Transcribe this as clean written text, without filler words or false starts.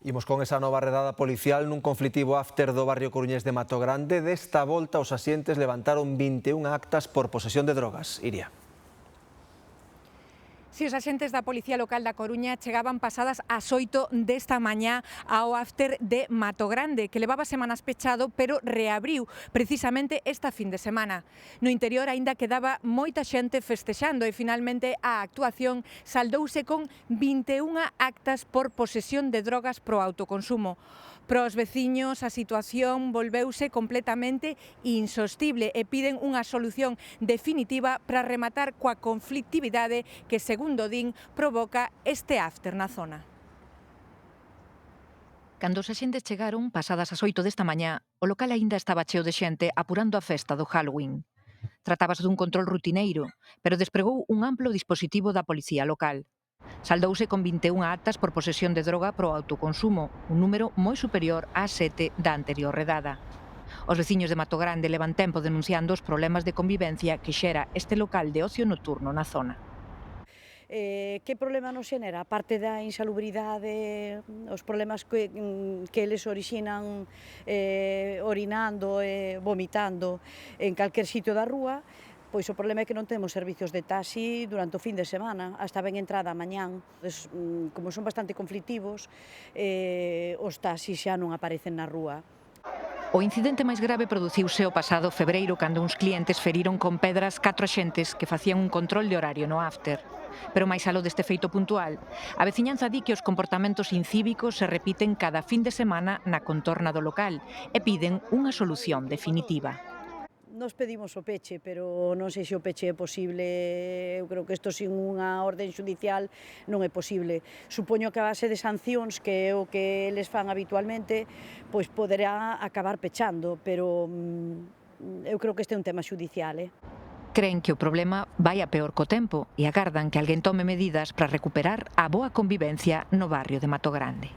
Imos con esa nova redada policial nun conflitivo after do barrio coruñés de Matogrande. Desta volta os axentes levantaron 21 actas por posesión de drogas. Iria. Si os axentes da Policía Local da Coruña chegaban pasadas as 8 desta mañá ao after de Matogrande, que levaba semanas pechado, pero reabriu precisamente esta fin de semana. No interior aínda quedaba moita xente festexando e finalmente a actuación saldouse con 21 actas por posesión de drogas pro autoconsumo. Para os veciños a situación volveuse completamente insostible e piden unha solución definitiva para rematar coa conflictividade que, segundo din, provoca este after na zona. Cando os axentes chegaron, pasadas as 8 desta mañá, o local aínda estaba cheo de xente apurando a festa do Halloween. Tratábase dun control rutineiro, pero despregou un amplo dispositivo da policía local. Saldouse con 21 actas por posesión de droga pro autoconsumo, un número moi superior ás 7 da anterior redada. Os veciños de Matogrande levan tempo denunciando os problemas de convivencia que xera este local de ocio nocturno na zona. Que problema nos xenera? A parte da insalubridade, os problemas que eles orixinan orinando e vomitando en calquer sitio da rúa, pois o problema é que non temos servizos de taxi durante o fin de semana, hasta ben entrada a mañán. Como son bastante conflictivos, os taxis xa non aparecen na rúa. O incidente máis grave produciuse o pasado febreiro cando uns clientes feriron con pedras 4 axentes que facían un control de horario no after. Pero máis aló deste feito puntual, a veciñanza di que os comportamentos incívicos se repiten cada fin de semana na contorna do local e piden unha solución definitiva. Nos pedimos o peche, pero non sei se o peche é posible. Eu creo que isto sin unha orden xudicial non é posible. Supoño que a base de sancións, que é o que eles fan habitualmente, pois poderá acabar pechando, pero eu creo que este é un tema xudicial. Creen que o problema vai a peor co tempo e agardan que alguén tome medidas para recuperar a boa convivencia no barrio de Matogrande.